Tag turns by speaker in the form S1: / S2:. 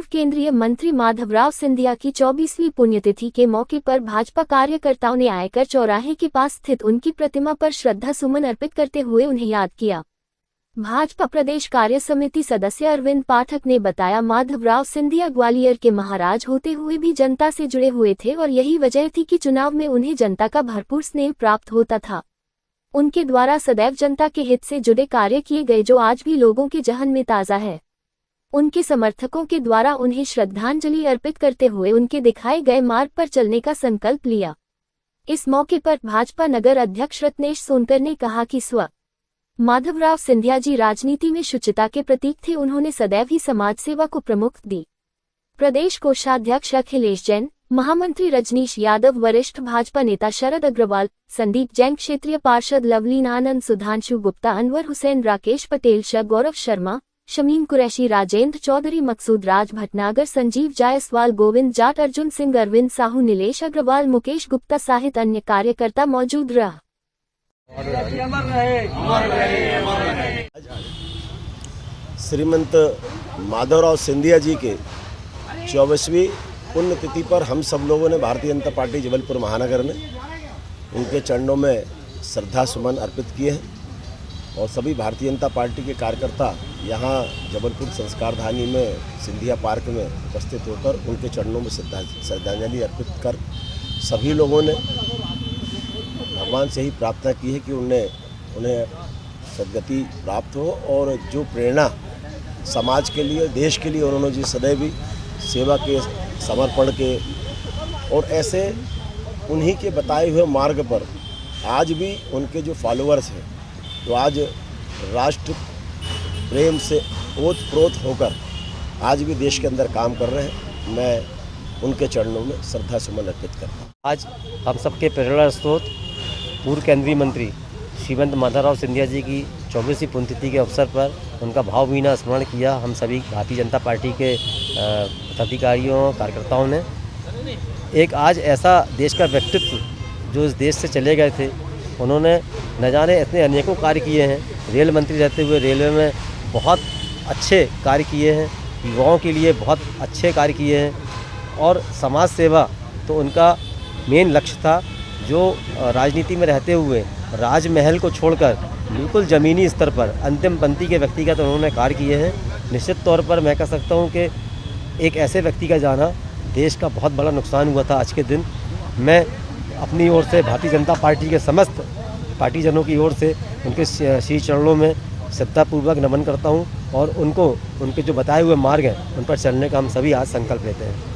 S1: पूर्व केंद्रीय मंत्री माधवराव सिंधिया की 24वीं पुण्यतिथि के मौके पर भाजपा कार्यकर्ताओं ने आयकर चौराहे के पास स्थित उनकी प्रतिमा पर श्रद्धा सुमन अर्पित करते हुए उन्हें याद किया। भाजपा प्रदेश कार्य समिति सदस्य अरविंद पाठक ने बताया, माधवराव सिंधिया ग्वालियर के महाराज होते हुए भी जनता से जुड़े हुए थे और यही वजह थी कि चुनाव में उन्हें जनता का भरपूर स्नेह प्राप्त होता था। उनके द्वारा सदैव जनता के हित से जुड़े कार्य किए गए जो आज भी लोगों के जहन में ताज़ा है। उनके समर्थकों के द्वारा उन्हें श्रद्धांजलि अर्पित करते हुए उनके दिखाए गए मार्ग पर चलने का संकल्प लिया। इस मौके पर भाजपा नगर अध्यक्ष रत्नेश सोनकर ने कहा कि माधवराव सिंधिया जी राजनीति में शुचिता के प्रतीक थे। उन्होंने सदैव ही समाज सेवा को प्रमुखता दी। प्रदेश कोषाध्यक्ष अखिलेश जैन, महामंत्री रजनीश यादव, वरिष्ठ भाजपा नेता शरद अग्रवाल, संदीप जैन, क्षेत्रीय पार्षद लवलीन आनंद, सुधांशु गुप्ता, अनवर हुसैन, राकेश पटेल, गौरव शर्मा, शमीम कुरैशी, राजेंद्र चौधरी, मकसूद राज भटनागर, संजीव जायसवाल, गोविंद जाट, अर्जुन सिंह, अरविंद साहू, नीलेश अग्रवाल, मुकेश गुप्ता सहित अन्य कार्यकर्ता मौजूद रहा।
S2: श्रीमंत माधवराव सिंधिया जी के 24वीं पुण्यतिथि पर हम सब लोगों ने भारतीय जनता पार्टी जबलपुर महानगर में उनके चरणों में श्रद्धा सुमन अर्पित किए हैं और सभी भारतीय जनता पार्टी के कार्यकर्ता यहाँ जबलपुर संस्कारधानी में सिंधिया पार्क में उपस्थित होकर उनके चरणों में श्रद्धांजलि अर्पित कर सभी लोगों ने भगवान से ही प्रार्थना की है कि उन्हें सद्गति प्राप्त हो और जो प्रेरणा समाज के लिए, देश के लिए उन्होंने जो सदैव भी सेवा के, समर्पण के और ऐसे उन्हीं के बताए हुए मार्ग पर आज भी उनके जो फॉलोअर्स हैं तो आज राष्ट्र प्रेम से ओतप्रोत होकर आज भी देश के अंदर काम कर रहे हैं। मैं उनके चरणों में श्रद्धा सुमन अर्पित करता हूँ।
S3: आज हम सबके प्रेरणा स्रोत पूर्व केंद्रीय मंत्री श्रीमंत माधवराव सिंधिया जी की 24वीं पुण्यतिथि के अवसर पर उनका भावभीना स्मरण किया। हम सभी भारतीय जनता पार्टी के पदाधिकारियों, कार्यकर्ताओं ने एक आज ऐसा देश का व्यक्तित्व जो इस देश से चले गए थे, उन्होंने न जाने इतने अनेकों कार्य किए हैं। रेल मंत्री रहते हुए रेलवे में बहुत अच्छे कार्य किए हैं, युवाओं के लिए बहुत अच्छे कार्य किए हैं और समाज सेवा तो उनका मेन लक्ष्य था। जो राजनीति में रहते हुए राजमहल को छोड़कर बिल्कुल ज़मीनी स्तर पर अंतिम पंक्ति के व्यक्तिगत उन्होंने कार्य किए हैं। निश्चित तौर पर मैं कह सकता हूं कि एक ऐसे व्यक्ति का जाना देश का बहुत बड़ा नुकसान हुआ था। आज के दिन मैं अपनी ओर से भारतीय जनता पार्टी के समस्त पार्टीजनों की ओर से उनके श्री चरणों में श्रद्धापूर्वक नमन करता हूं और उनके जो बताए हुए मार्ग हैं उन पर चलने का हम सभी आज संकल्प लेते हैं।